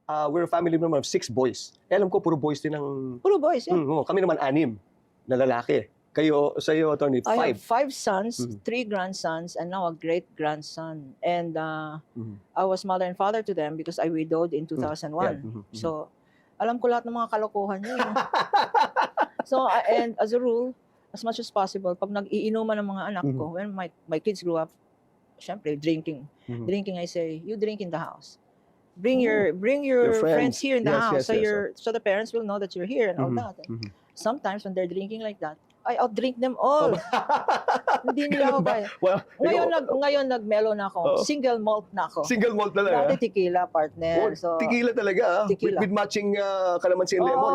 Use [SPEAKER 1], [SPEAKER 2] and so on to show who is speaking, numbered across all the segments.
[SPEAKER 1] we're a family naman of 6 boys. Eh, alam ko, puro boys din ang...
[SPEAKER 2] Puro boys, yeah.
[SPEAKER 1] Kami naman 6 na lalaki. Kayo, sa iyo, Attorney, 5.
[SPEAKER 2] I have 5 sons, 3 grandsons, and now a great-grandson. And I was mother and father to them because I widowed in 2001. So, alam ko lahat ng mga kalokohan niya. So, and as a rule, as much as possible, pag nag-iinuman ng mga anak ko, when my kids grew up, syempre, drinking. Drinking, I say, you drink in the house. Bring your friends here in the house, so the parents will know that you're here and all that. Sometimes when they're drinking like that, I outdrink them all. Hindi nila ako kaya.
[SPEAKER 1] Well,
[SPEAKER 2] Ngayon nag-mellow na ako. Single malt na ako.
[SPEAKER 1] Single malt na lang.
[SPEAKER 2] Dati tequila, partner. So,
[SPEAKER 1] tequila talaga.
[SPEAKER 2] Tequila.
[SPEAKER 1] With matching calamansi and lemon.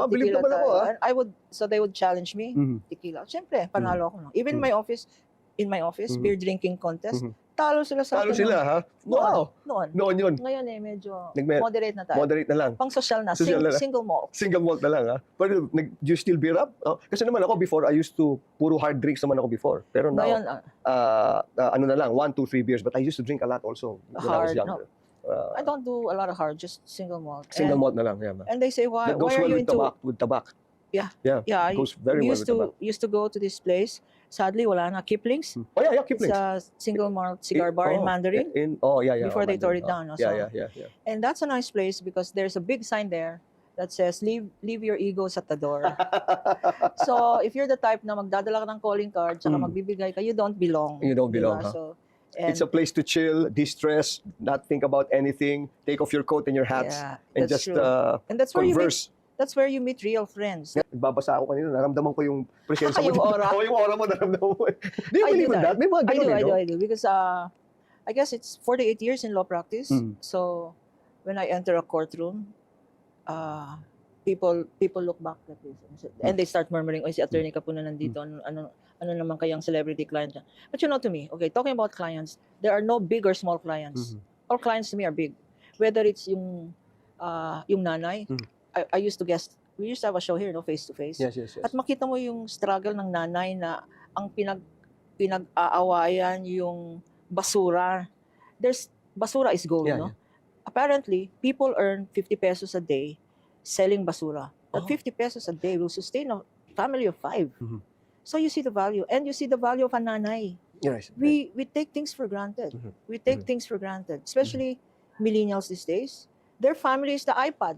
[SPEAKER 1] Mabilib
[SPEAKER 2] tequila
[SPEAKER 1] naman ako.
[SPEAKER 2] So they would challenge me, tequila. Siyempre, panalo ako. Even in my office, beer drinking contest, talo sila sa akin.
[SPEAKER 1] Talo sila, ha? Wow.
[SPEAKER 2] Noon
[SPEAKER 1] yun.
[SPEAKER 2] Ngayon medyo moderate na tayo.
[SPEAKER 1] Moderate na lang.
[SPEAKER 2] Pang social na. Single malt.
[SPEAKER 1] Single malt na lang, ha? Pero, do you still beer up? Kasi naman ako before, I used to, puro hard drinks naman ako before. Pero now,
[SPEAKER 2] Ngayon,
[SPEAKER 1] ano na lang, 1, 2, 3 beers. But I used to drink a lot also when I was younger.
[SPEAKER 2] I don't do a lot of hard, just single malt.
[SPEAKER 1] Single malt na lang, yeah.
[SPEAKER 2] And they say, why are you into...
[SPEAKER 1] With tobacco.
[SPEAKER 2] Yeah.
[SPEAKER 1] It goes very well with tobacco.
[SPEAKER 2] Used to go to this place. Sadly, wala na. Kipling's.
[SPEAKER 1] Oh, yeah, Kipling's.
[SPEAKER 2] It's a single malt cigar bar in Mandarin. Before they tore it down. No?
[SPEAKER 1] Yeah.
[SPEAKER 2] And that's a nice place because there's a big sign there that says, leave your egos at the door. So, if you're the type na magdadala ka ng calling card tsaka magbibigay ka, you don't belong.
[SPEAKER 1] You don't belong,
[SPEAKER 2] diba?
[SPEAKER 1] huh?
[SPEAKER 2] So,
[SPEAKER 1] it's a place to chill, de-stress, not think about anything, take off your coat and your hats, and just
[SPEAKER 2] and that's where
[SPEAKER 1] converse.
[SPEAKER 2] That's where you meet real friends.
[SPEAKER 1] Babasa ako kanina, naramdaman ko yung presensya mo.
[SPEAKER 2] Yung aura.
[SPEAKER 1] Yung aura mo, naramdaman mo. Do you believe in that? May mga ganun,
[SPEAKER 2] I do. Because I guess it's 48 years in law practice. So, when I enter a courtroom, people look back at this. And they start murmuring, si attorney ka po na nandito. Ano naman kayang celebrity client niya. But you know, to me, okay, talking about clients, there are no big or small clients. All clients to me are big. Whether it's yung nanay, I used to guest, we used to have a show here, no, face to face.
[SPEAKER 1] Yes.
[SPEAKER 2] At makita mo yung struggle ng nanay na ang pinag-aawayan yung basura. Basura is gold, no? Apparently, people earn 50 pesos a day selling basura. That 50 pesos a day will sustain a family of 5. So you see the value. And you see the value of a nanay.
[SPEAKER 1] Yes.
[SPEAKER 2] We take things for granted. We take things for granted. Especially millennials these days. Their family is the iPad.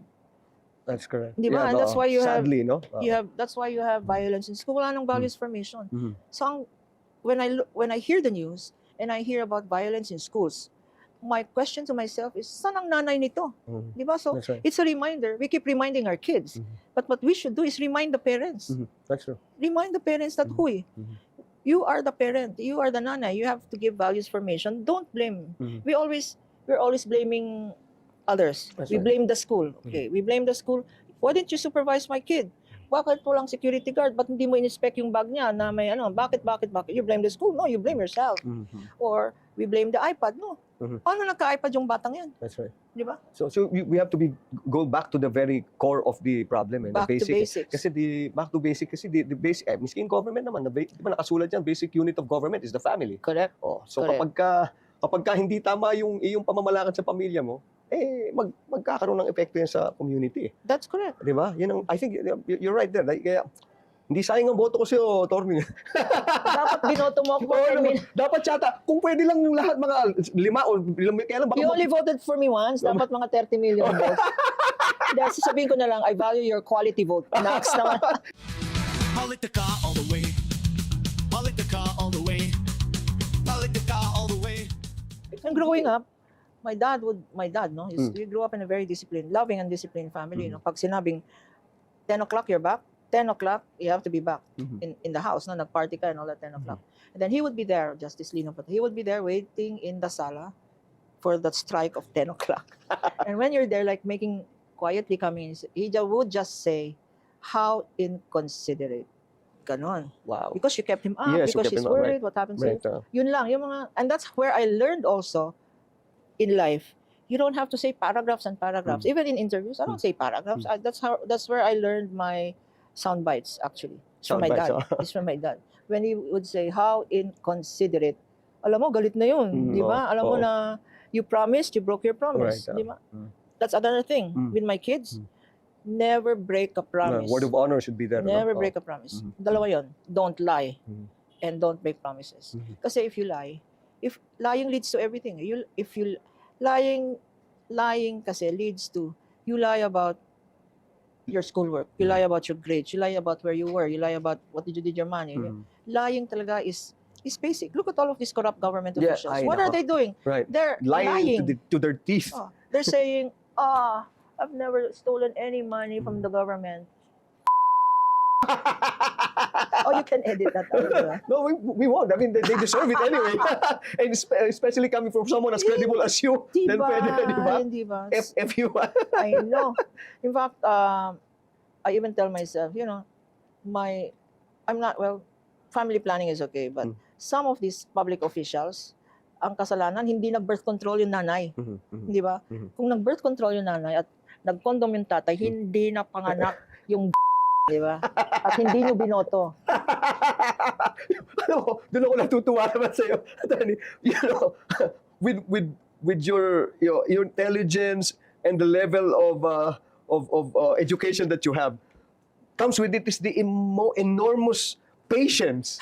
[SPEAKER 1] That's correct.
[SPEAKER 2] Diba? And that's why you
[SPEAKER 1] sadly, no?
[SPEAKER 2] That's why you have violence in school. Wala nang values formation. So when I hear the news and I hear about violence in schools, my question to myself is, saan ang nanay nito? Diba? So it's a reminder. We keep reminding our kids. But what we should do is remind the parents.
[SPEAKER 1] That's true.
[SPEAKER 2] Remind the parents that, you are the parent. You are the nanay. You have to give values formation. Don't blame. We're always blaming others. We blame the school. Okay, we blame the school. Why didn't you supervise my kid? Bakit po lang security guard? Ba't hindi mo in-inspect yung bag niya na may bakit? You blame the school? No, you blame yourself. Or we blame the iPad? No. Paano nagka-iPad yung batang yan?
[SPEAKER 1] That's right.
[SPEAKER 2] Di ba?
[SPEAKER 1] So we have to go back to the very core of the problem.
[SPEAKER 2] Back to basics.
[SPEAKER 1] Kasi the basic, miskin government naman, di ba nakasulat yan, basic unit of government is the family.
[SPEAKER 2] Correct.
[SPEAKER 1] So kapag hindi tama yung iyong pamamalakad sa pamilya mo, magkakaroon ng epekto yan sa community.
[SPEAKER 2] That's correct.
[SPEAKER 1] Di ba? I think you're right there. Kaya, hindi sayang ang boto ko sa'yo, Tormin.
[SPEAKER 2] Dapat binoto mo ako.
[SPEAKER 1] Dapat yata, kung pwede lang yung lahat, mga 5 o 5, kaya lang baka...
[SPEAKER 2] You only voted for me once, dapat mga 30 million votes. Dahil sasabihin ko na lang, I value your quality vote. Next naman.
[SPEAKER 3] Politica all the way. Politica all the way. Politica all the way.
[SPEAKER 2] And growing up, my dad, no? We grew up in a very loving and disciplined family. No? Pag sinabing 10 o'clock, you're back. 10 o'clock, you have to be back in the house. No? Nag-party ka and all at 10 o'clock. And then he would be there, Justice Lino, he would be there waiting in the sala for the strike of 10 o'clock. And when you're there, like quietly coming in, he would just say, how inconsiderate. Ganon.
[SPEAKER 1] Wow.
[SPEAKER 2] Because you kept him up,
[SPEAKER 1] Yes,
[SPEAKER 2] because he's worried, what happens to you? Yun lang. And that's where I learned also in life, you don't have to say paragraphs and paragraphs. Even in interviews, I don't say paragraphs. That's where I learned my sound bites, actually. It's from my dad. It's from my dad. When he would say, how inconsiderate. Alam mo, galit na yun. Di ba? Alam mo na, you promised, you broke your promise. Di ba? that's another thing
[SPEAKER 1] Mm.
[SPEAKER 2] with my kids.
[SPEAKER 1] Mm.
[SPEAKER 2] Never break a promise.
[SPEAKER 1] Word of honor should be there.
[SPEAKER 2] Never
[SPEAKER 1] no?
[SPEAKER 2] break a promise.
[SPEAKER 1] Mhm.
[SPEAKER 2] Dalawa yon. Don't lie
[SPEAKER 1] Mhm.
[SPEAKER 2] and don't break promises.
[SPEAKER 1] Mhm.
[SPEAKER 2] Kasi if you lie, if lying leads to everything. If you lying kasi leads to you lie about your schoolwork, you lie about your grades, you lie about where you were, you lie about what did you did your money.
[SPEAKER 1] Mhm.
[SPEAKER 2] Lying talaga is basic. Look at all of these corrupt government
[SPEAKER 1] Yeah,
[SPEAKER 2] officials.
[SPEAKER 1] ay,
[SPEAKER 2] What are
[SPEAKER 1] nako.
[SPEAKER 2] they doing?
[SPEAKER 1] Right.
[SPEAKER 2] They're lying.
[SPEAKER 1] To their teeth.
[SPEAKER 2] Oh, they're saying, I've never stolen any money from the government. Oh, you can edit that out. Diba?
[SPEAKER 1] No, we won't. I mean, they deserve it anyway. And especially coming from someone as credible as you, then
[SPEAKER 2] Diba?
[SPEAKER 1] pwede, di ba?
[SPEAKER 2] Hindi ba?
[SPEAKER 1] If you...
[SPEAKER 2] I know. In fact, I even tell myself, I'm not, well, family planning is okay, but some of these public officials, ang kasalanan, hindi nag-birth control yung nanay.
[SPEAKER 1] Mhm, mhm.
[SPEAKER 2] Di ba?
[SPEAKER 1] Mhm.
[SPEAKER 2] Kung nag-birth control yung nanay at nag-condom yung tatay, hindi na panganak yung di ba? At hindi nyo binoto.
[SPEAKER 1] Alam mo, doon ako natutuwa naman sa'yo. Attorney, with your intelligence and the level of education that you have, comes with it is the enormous patience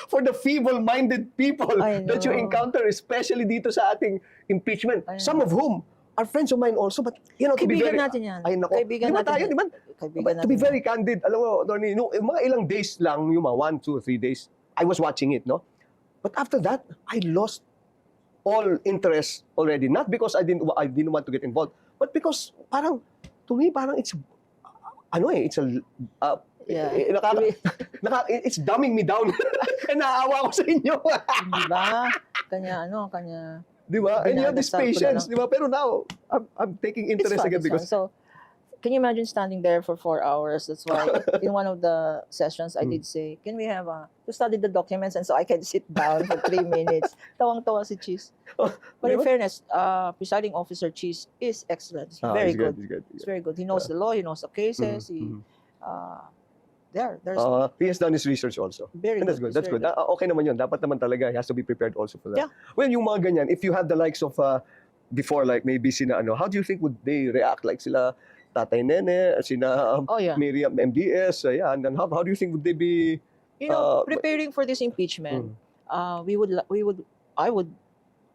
[SPEAKER 1] for the feeble-minded people
[SPEAKER 2] I
[SPEAKER 1] that you
[SPEAKER 2] know.
[SPEAKER 1] encounter, especially dito sa ating impeachment.
[SPEAKER 2] I know.
[SPEAKER 1] Some of whom are friends of mine also, but to be
[SPEAKER 2] Kaibigan
[SPEAKER 1] very...
[SPEAKER 2] natin yan.
[SPEAKER 1] Ay, nako.
[SPEAKER 2] Kaibigan
[SPEAKER 1] Di ba
[SPEAKER 2] natin
[SPEAKER 1] tayo,
[SPEAKER 2] yan.
[SPEAKER 1] di ba?
[SPEAKER 2] Kaibigan
[SPEAKER 1] But to be
[SPEAKER 2] natin
[SPEAKER 1] very candid, alam mo, Tony, yung mga ilang days lang, yung mga 1, 2, 3 days, I was watching it, no? But after that, I lost all interest already. Not because I didn't want to get involved, but because parang, to me, parang it's, it's a,
[SPEAKER 2] Yeah.
[SPEAKER 1] it's dumbing me down. And naaawa ako sa inyo.
[SPEAKER 2] Di ba? Kanya,
[SPEAKER 1] Di ba? And you have this
[SPEAKER 2] Dinadasal ko na
[SPEAKER 1] patience,
[SPEAKER 2] lang.
[SPEAKER 1] di ba? Pero now, I'm taking
[SPEAKER 2] it's
[SPEAKER 1] interest
[SPEAKER 2] fun,
[SPEAKER 1] again
[SPEAKER 2] it's fun.
[SPEAKER 1] because...
[SPEAKER 2] So, can you imagine standing there for 4 hours? That's why in one of the sessions I did say, can we have to study the documents and so I can sit down for 3 minutes. Tawang-tawa si Cheese. But in
[SPEAKER 1] Di ba?
[SPEAKER 2] fairness, presiding officer Cheese is excellent. It's
[SPEAKER 1] Ah,
[SPEAKER 2] very
[SPEAKER 1] it's
[SPEAKER 2] good.
[SPEAKER 1] It's good.
[SPEAKER 2] It's very good. He knows the law. He knows the cases.
[SPEAKER 1] Mhm,
[SPEAKER 2] There's
[SPEAKER 1] He has done his research also.
[SPEAKER 2] very
[SPEAKER 1] And that's
[SPEAKER 2] good.
[SPEAKER 1] good. That's
[SPEAKER 2] It's
[SPEAKER 1] good.
[SPEAKER 2] very
[SPEAKER 1] Okay naman yun. Dapat naman talaga, he has to be prepared also for that.
[SPEAKER 2] Yeah.
[SPEAKER 1] Well, yung mga ganyan, if you had the likes of, before, like maybe sina, how do you think would they react? Like sila Tatay Nene, sina
[SPEAKER 2] Oh yeah.
[SPEAKER 1] Miriam MDS, yeah. And then how do you think would they be?
[SPEAKER 2] Preparing for this impeachment, I would,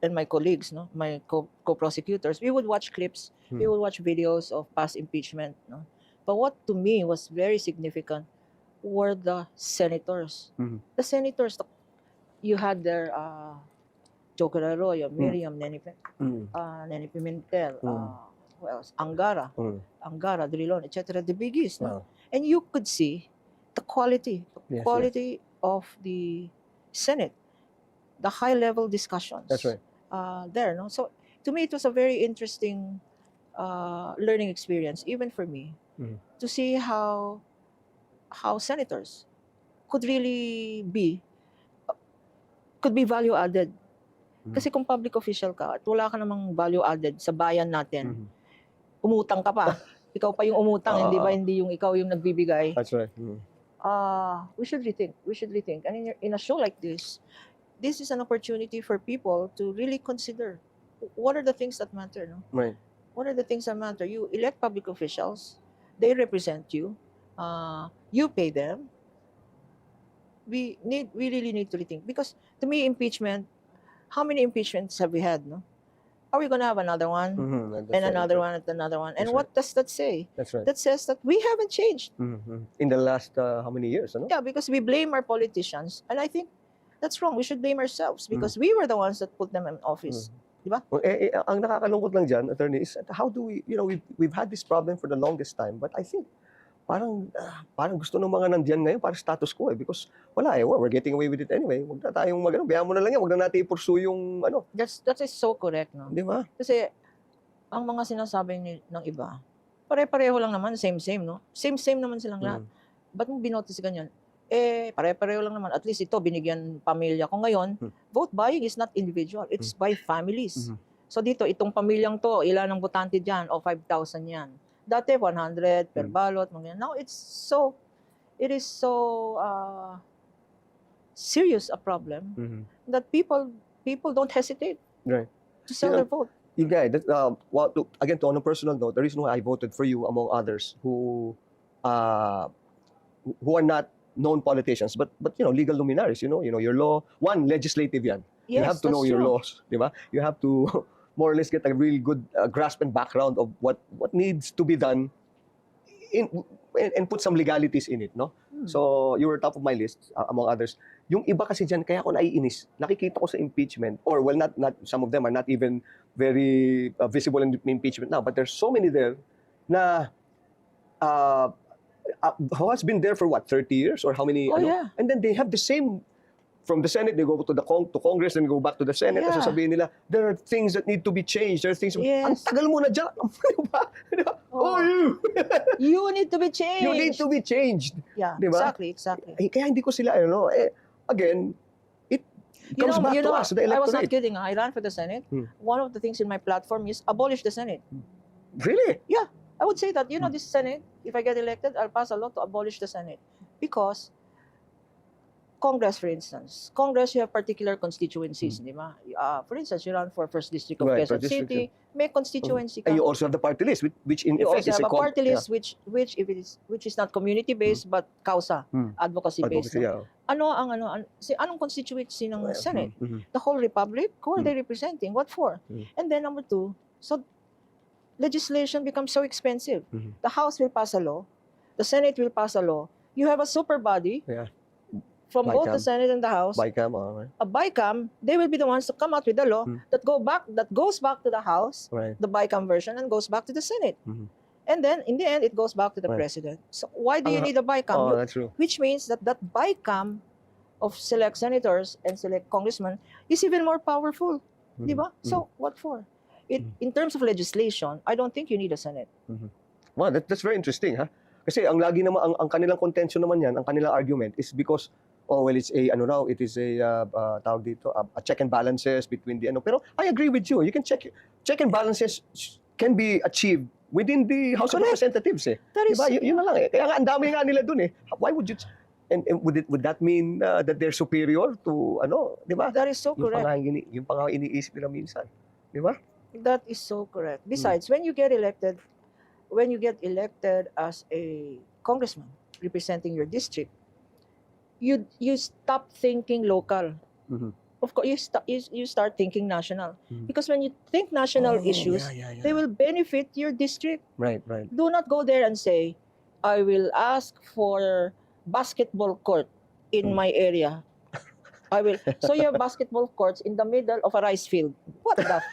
[SPEAKER 2] and my colleagues, no, my co-prosecutors, we would watch clips, we would watch videos of past impeachment, no. But what to me was very significant were the senators.
[SPEAKER 1] Mhm.
[SPEAKER 2] The senators, you had their Joker Arroyo, Miriam, Nene Pimentel, who else? Angara, Drilon, etc. The biggies, no? And you could see the quality
[SPEAKER 1] Yes,
[SPEAKER 2] of the Senate, the high-level discussions.
[SPEAKER 1] That's right.
[SPEAKER 2] There, no. So to me, it was a very interesting learning experience, even for me, to see how senators could really be value added. Kasi kung public official ka at wala ka namang value added sa bayan natin, umutang ka pa. Ikaw pa yung umutang, hindi ba? Hindi yung ikaw yung nagbibigay.
[SPEAKER 1] That's right.
[SPEAKER 2] We should rethink. And in a show like this is an opportunity for people to really consider what are the things that matter, no?
[SPEAKER 1] Right.
[SPEAKER 2] What are the things that matter? You elect public officials, they represent you, you pay them. We really need to rethink, because to me, impeachment, how many impeachments have we had, no? Are we going to have another one? And another one, and another one? And
[SPEAKER 1] That's
[SPEAKER 2] what does that say?
[SPEAKER 1] That's right.
[SPEAKER 2] That says that we haven't changed.
[SPEAKER 1] In the last how many years, ano?
[SPEAKER 2] Yeah, because we blame our politicians, and I think that's wrong. We should blame ourselves because we were the ones that put them in office. Diba?
[SPEAKER 1] Well, ang nakakalungkot lang dyan, attorney, is how do we, we've had this problem for the longest time, but I think parang gusto ng mga nandiyan ngayon para status quo because wala we're getting away with it anyway. Huwag na tayong bayaan mo na lang yan, huwag na natin i-pursue yung
[SPEAKER 2] That is so correct, no?
[SPEAKER 1] Di ba?
[SPEAKER 2] Kasi ang mga sinasabi ng iba, pare-pareho lang naman, same, no? Same naman silang lahat. Ba't mo binoto si ganyan? Pare-pareho lang naman. At least ito, binigyan pamilya ko ngayon. Vote buying is not individual. It's by families. So dito, itong pamilyang to, ilan ang botante dyan? O 5,000 yan. Dati, 100 per ballot. Now, it is so serious a problem that people don't hesitate
[SPEAKER 1] Right.
[SPEAKER 2] to sell
[SPEAKER 1] You know,
[SPEAKER 2] their vote.
[SPEAKER 1] Yun nga, again, on a personal note, the reason why I voted for you among others uh, who are not known politicians, but legal luminaries, your law, legislative yan. You
[SPEAKER 2] Yes,
[SPEAKER 1] have to know
[SPEAKER 2] that's
[SPEAKER 1] your
[SPEAKER 2] true.
[SPEAKER 1] laws, di ba? You have to more or less get a really good grasp and background of what needs to be done and put some legalities in it, no? So, you were top of my list among others. Yung iba kasi diyan kaya ako naiinis. Nakikita ko sa impeachment or well not some of them are not even very visible in impeachment now, but there's so many there na who has been there for what 30 years or how many
[SPEAKER 2] Oh, yeah.
[SPEAKER 1] and then they have the same from the Senate, they go to Congress, and go back to the Senate.
[SPEAKER 2] Yeah.
[SPEAKER 1] At sasabihin nila, there are things that need to be changed. There are things,
[SPEAKER 2] Yes.
[SPEAKER 1] ang tagal mo na dyan. Di ba?
[SPEAKER 2] Oh.
[SPEAKER 1] you!
[SPEAKER 2] You need to be changed.
[SPEAKER 1] You need to be changed.
[SPEAKER 2] Yeah,
[SPEAKER 1] Di ba?
[SPEAKER 2] exactly.
[SPEAKER 1] Kaya hindi ko sila, again, it comes back to us, the
[SPEAKER 2] I was not
[SPEAKER 1] electorate.
[SPEAKER 2] kidding. I ran for the Senate. One of the things in my platform is abolish the Senate.
[SPEAKER 1] Really?
[SPEAKER 2] Yeah, I would say that, this Senate, if I get elected, I'll pass a law to abolish the Senate. Because Congress, for instance, you have particular constituencies, di ba? For instance, you run for First District of
[SPEAKER 1] Right,
[SPEAKER 2] Quezon
[SPEAKER 1] first district,
[SPEAKER 2] City, may constituency ka.
[SPEAKER 1] And you also have the party list, which in
[SPEAKER 2] You
[SPEAKER 1] effect
[SPEAKER 2] also
[SPEAKER 1] is
[SPEAKER 2] have a party list which is not community-based but causa, advocacy-based.
[SPEAKER 1] advocacy. Yeah.
[SPEAKER 2] Anong constituency ng Senate?
[SPEAKER 1] Mhm.
[SPEAKER 2] The whole republic? Who are they representing? What for?
[SPEAKER 1] Mm.
[SPEAKER 2] And then number two, so legislation becomes so expensive.
[SPEAKER 1] Mhm.
[SPEAKER 2] The House will pass a law, the Senate will pass a law. You have a super body
[SPEAKER 1] Yeah.
[SPEAKER 2] from both the
[SPEAKER 1] BICAM.
[SPEAKER 2] Senate and the House.
[SPEAKER 1] BICAM, okay.
[SPEAKER 2] A BICAM, they will be the ones to come out with the law that goes back to the House,
[SPEAKER 1] Right.
[SPEAKER 2] the BICAM version, and goes back to the Senate.
[SPEAKER 1] Mhm.
[SPEAKER 2] And then in the end, it goes back to the
[SPEAKER 1] Right.
[SPEAKER 2] president. So why do you need a BICAM?
[SPEAKER 1] Oh, that's true.
[SPEAKER 2] Which means that BICAM of select senators and select congressmen is even more powerful. Di ba? So what for? In terms of legislation, I don't think you need a Senate.
[SPEAKER 1] Wow, that's very interesting, ha? Kasi ang lagi naman ang kanilang contention naman yan, ang kanilang argument is because it's it is tawag dito, a check and balances between the Pero I agree with you. You can check and balances can be achieved within the House of
[SPEAKER 2] Correct.
[SPEAKER 1] Representatives, eh.
[SPEAKER 2] That is,
[SPEAKER 1] Diba? Yun na lang, eh. Kaya nga ang dami nga nila dun, eh. Why would you and would that mean that they're superior to di ba?
[SPEAKER 2] that is so
[SPEAKER 1] Yung
[SPEAKER 2] correct.
[SPEAKER 1] yung pa nga iniisip nila minsan. Di ba?
[SPEAKER 2] That is so correct. Besides, when you get elected as a congressman representing your district, you stop thinking local.
[SPEAKER 1] Mhm.
[SPEAKER 2] Of course, you start thinking national.
[SPEAKER 1] Mhm.
[SPEAKER 2] Because when you think national issues,
[SPEAKER 1] yeah.
[SPEAKER 2] they will benefit your district.
[SPEAKER 1] Right.
[SPEAKER 2] Do not go there and say, I will ask for basketball court in my area. So you have basketball courts in the middle of a rice field. What the?